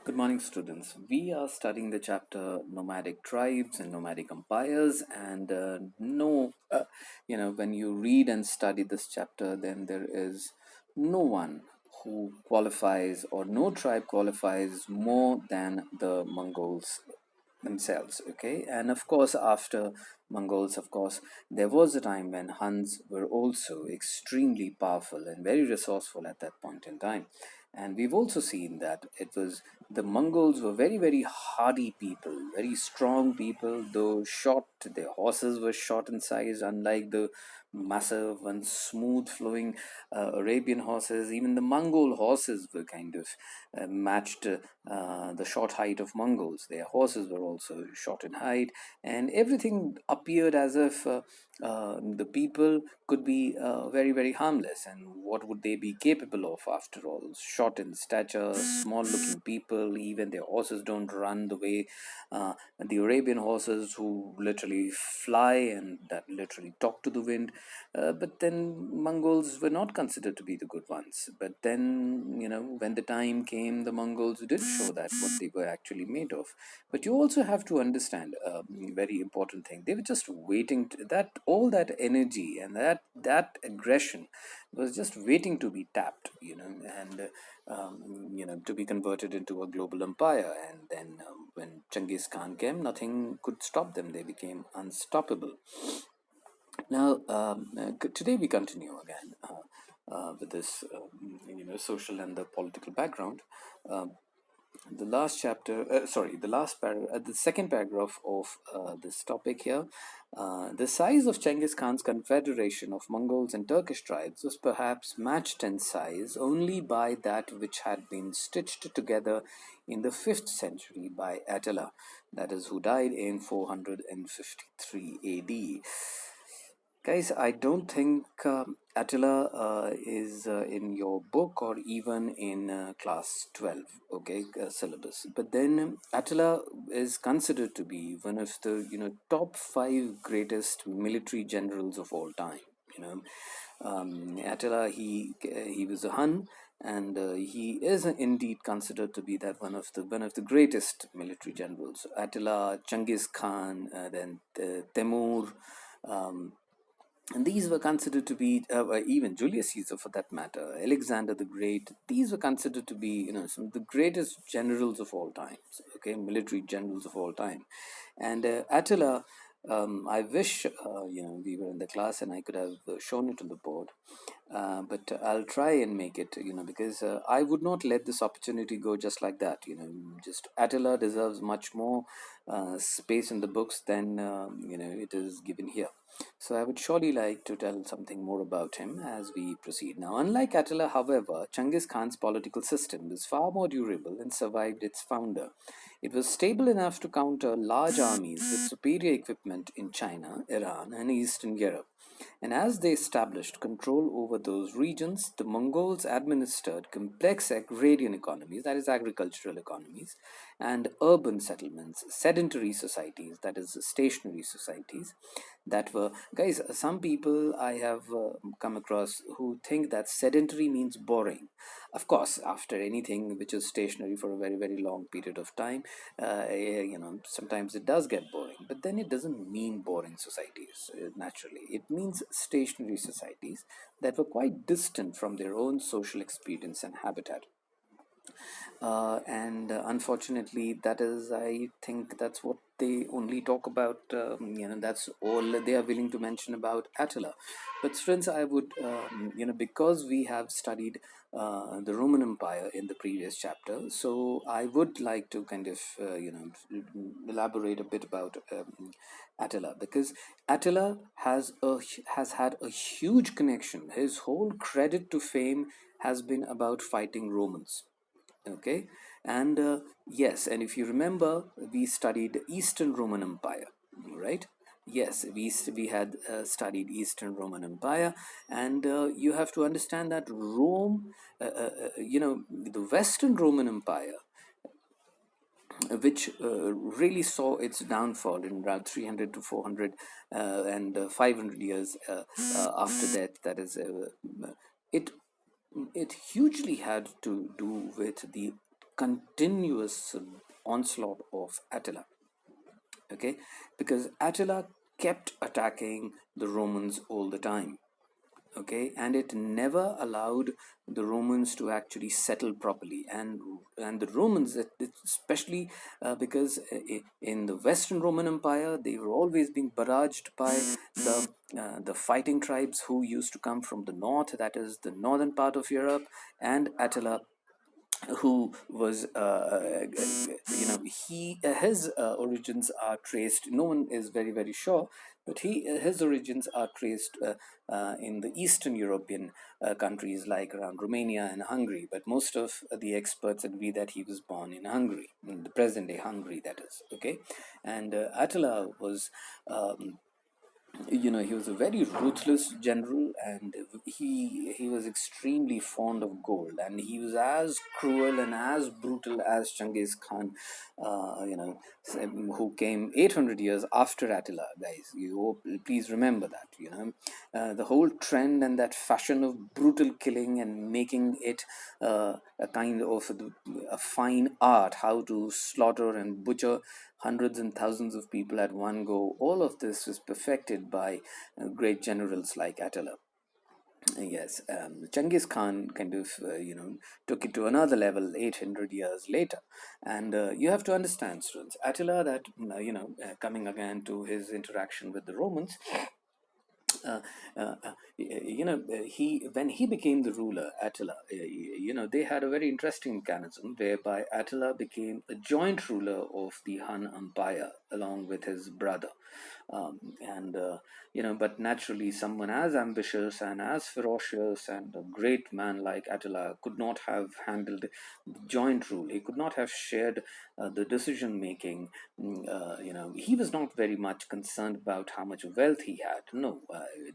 Good morning, students. We are studying the chapter Nomadic Tribes and Nomadic Empires. And when you read and study this chapter, then there is no one who qualifies, or no tribe qualifies more than the Mongols themselves. Okay, and of course, after Mongols, of course, there was a time when Huns were also extremely powerful and very resourceful at that point in time. And we've also seen that it was the Mongols were very, very hardy people, very strong people, though short. Their horses were short in size, unlike the massive and smooth flowing Arabian horses. Even the Mongol horses were kind of matched the short height of Mongols. Their horses were also short in height, and everything appeared as if the people could be very, very harmless. And what would they be capable of after all? Short in stature, small looking people, even their horses don't run the way the Arabian horses, who literally fly and that literally talk to the wind. But then Mongols were not considered to be the good ones. But then, when the time came, the Mongols did show that what they were actually made of. But you also have to understand a very important thing. They were just waiting that all that energy and that aggression was just waiting to be tapped, and to be converted into a global empire. And then when Genghis Khan came, nothing could stop them. They became unstoppable. Now, today we continue again with this, social and the political background. Um, the last chapter, the the second paragraph of this topic here. The size of Genghis Khan's confederation of Mongols and Turkish tribes was perhaps matched in size only by that which had been stitched together in the 5th century by Attila, that is, who died in 453 AD. Guys, I don't think Attila is in your book or even in class 12, okay, syllabus. But then Attila is considered to be one of the, top five greatest military generals of all time. You know, Attila, he was a Hun, and he is indeed considered to be that one of the greatest military generals. Attila, Genghis Khan, then Temur. Um, and these were considered to be, even Julius Caesar for that matter, Alexander the Great, these were considered to be, some of the greatest generals of all time, okay, military generals of all time. And Attila, I wish, we were in the class and I could have shown it on the board. But I'll try and make it, because I would not let this opportunity go just like that. Just Attila deserves much more space in the books than it is given here. So I would surely like to tell something more about him as we proceed. Now, unlike Attila, however, Genghis Khan's political system was far more durable and survived its founder. It was stable enough to counter large armies with superior equipment in China, Iran, and Eastern Europe. And as they established control over those regions, the Mongols administered complex agrarian economies, that is, agricultural economies, and urban settlements, sedentary societies, that is, stationary societies, that were, guys, some people I have come across who think that sedentary means boring. Of course, after anything which is stationary for a very, very long period of time, sometimes it does get boring, but then it doesn't mean boring societies. Naturally, it means stationary societies that were quite distant from their own social experience and habitat. And unfortunately, that is, I think that's what they only talk about. That's all they are willing to mention about Attila. But friends, I would, because we have studied the Roman Empire in the previous chapter, so I would like to kind of, elaborate a bit about Attila, because Attila has had a huge connection. His whole credit to fame has been about fighting Romans. Okay, and yes, and if you remember, we studied Eastern Roman Empire, right? Yes, we had studied Eastern Roman Empire, and you have to understand that Rome, the Western Roman Empire, which really saw its downfall in around 300 to 400 and 500 years after that. That is, it it hugely had to do with the continuous onslaught of Attila. Okay, because Attila kept attacking the Romans all the time. Okay, and it never allowed the Romans to actually settle properly, and the Romans, especially because in the Western Roman Empire, they were always being barraged by the fighting tribes who used to come from the north, that is the northern part of Europe, and Attila, who was he his origins are traced, no one is very sure, but his origins are traced in the Eastern European countries like around Romania and Hungary, but most of the experts agree that he was born in Hungary, in the present day Hungary, that is. Okay, and Attila was he was a very ruthless general, and he was extremely fond of gold, and he was as cruel and as brutal as Genghis Khan, who came 800 years after Attila. Guys, please remember that. The whole trend and that fashion of brutal killing and making it a kind of a fine art, how to slaughter and butcher hundreds and thousands of people at one go. All of this was perfected by great generals like Attila. Yes, Genghis Khan kind of, took it to another level 800 years later. And you have to understand, students, Attila, that, coming again to his interaction with the Romans, uh, he when he became the ruler, Attila, they had a very interesting mechanism whereby Attila became a joint ruler of the Han Empire along with his brother. And but naturally, someone as ambitious and as ferocious and a great man like Attila could not have handled joint rule. He could not have shared the decision making. He was not very much concerned about how much wealth he had. No,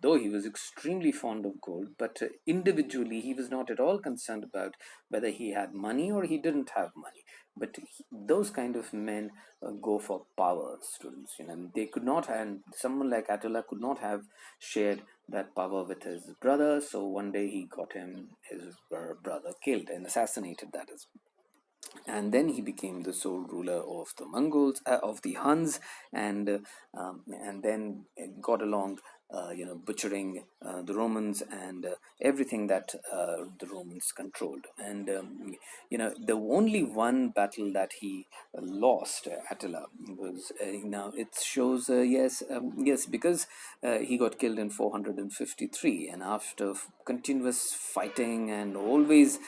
though he was extremely fond of gold, but individually he was not at all concerned about whether he had money or he didn't have money. But those kind of men go for power, students. They could not, and someone like Attila could not have shared that power with his brother. So one day he got his brother killed and assassinated. That is, and then he became the sole ruler of the Mongols, of the Huns, and then got along, butchering the Romans and everything that the Romans controlled. And the only one battle that he lost, Attila, was now it shows yes, because he got killed in 453, and after continuous fighting and always,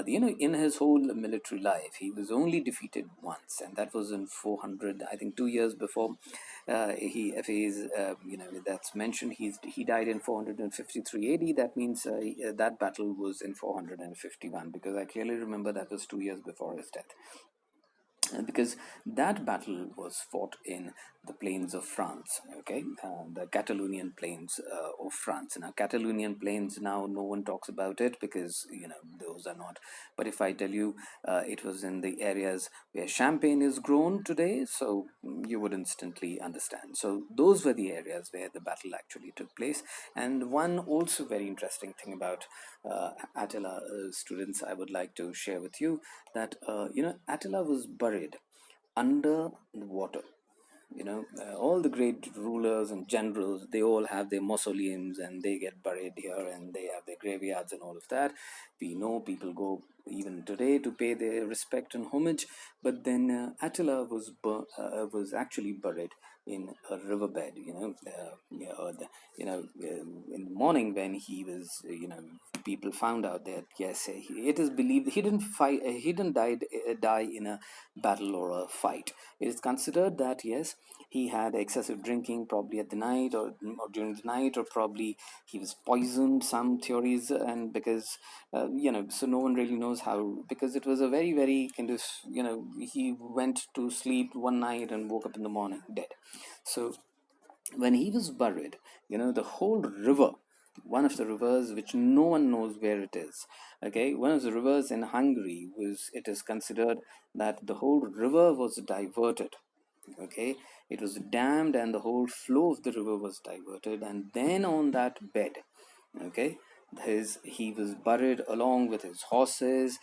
in his whole military life, he was only defeated once, and that was in 400, I think 2 years before if he's, that's mentioned, he died in 453 AD. That means that battle was in 451, because I clearly remember that was 2 years before his death. Because that battle was fought in the plains of France, okay, the Catalonian plains of France. Now, Catalonian plains, now no one talks about it because those are not. But if I tell you, it was in the areas where champagne is grown today, so you would instantly understand. So those were the areas where the battle actually took place. And one also very interesting thing about Attila, students, I would like to share with you that Attila was buried under the water. All the great rulers and generals, they all have their mausoleums and they get buried here and they have their graveyards and all of that. We know people go even today to pay their respect and homage, but then Attila was actually buried in a riverbed. In the morning when he was, people found out that yes, it is believed he didn't fight, he didn't die in a battle or a fight. It is considered that yes, he had excessive drinking probably at the night, or during the night, or probably he was poisoned, some theories, and because so no one really knows how, because it was a very kind of, he went to sleep one night and woke up in the morning dead. So when he was buried, the whole river, one of the rivers which no one knows where it is, okay, one of the rivers in Hungary, was it is considered that the whole river was diverted. Okay, it was dammed and the whole flow of the river was diverted, and then on that bed, okay, He was buried along with his horses,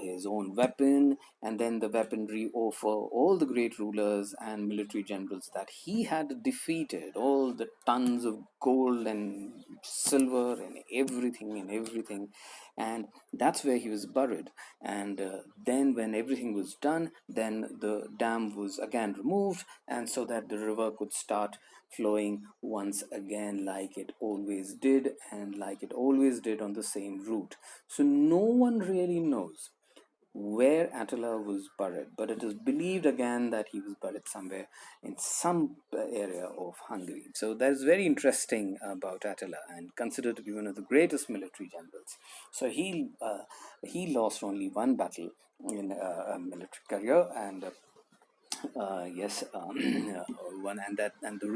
his own weapon, and then the weaponry of all the great rulers and military generals that he had defeated, all the tons of gold and silver and everything, and that's where he was buried. And then when everything was done, then the dam was again removed, and so that the river could start flowing once again like it always did, and like it always did on the same route. So no one really knows where Attila was buried, but it is believed again that he was buried somewhere in some area of Hungary. So that is very interesting about Attila, and considered to be one of the greatest military generals. So he lost only one battle in a military career, and yes, one and that and the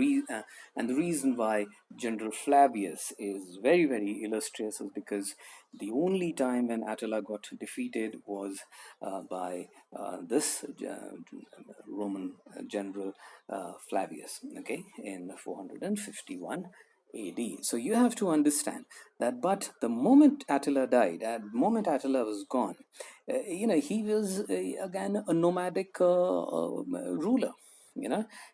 reason why General Flavius is very very illustrious is because the only time when Attila got defeated was by this Roman general Flavius, okay, in 451 AD. So you have to understand that, but the moment Attila died, at the moment Attila was gone, he was again a nomadic ruler,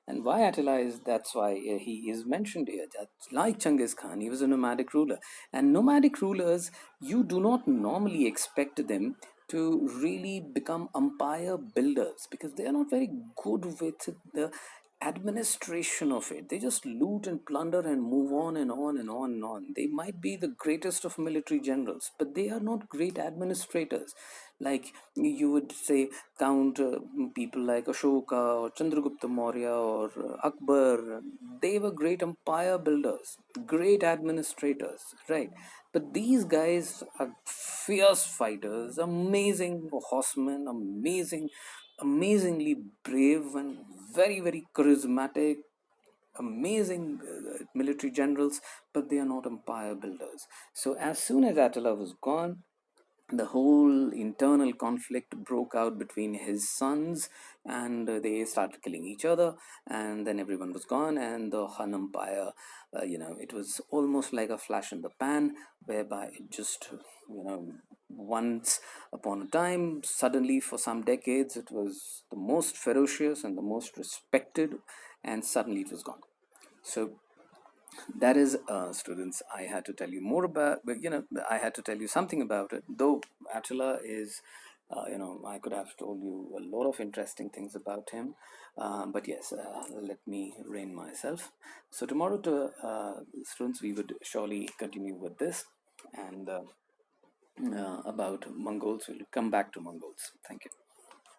and why Attila is that's why he is mentioned here. That like Genghis Khan, he was a nomadic ruler, and nomadic rulers, you do not normally expect them to really become empire builders because they are not very good with the administration of it. They just loot and plunder and move on and on and on and on. They might be the greatest of military generals, but they are not great administrators. Like you would say, count people like Ashoka or Chandragupta Maurya or Akbar. They were great empire builders, great administrators, right? But these guys are fierce fighters, amazing horsemen, amazingly brave and very very charismatic, amazing military generals, but they are not empire builders. So as soon as Attila was gone, the whole internal conflict broke out between his sons, and they started killing each other, and then everyone was gone, and the Han Empire, it was almost like a flash in the pan, whereby it just, once upon a time, suddenly for some decades, it was the most ferocious and the most respected, and suddenly it was gone. So that is, students, I had to tell you more about, but I had to tell you something about it, though Attila is, I could have told you a lot of interesting things about him, but yes, let me rein myself. So tomorrow, to students, we would surely continue with this, and about Mongols. We'll come back to Mongols. Thank you.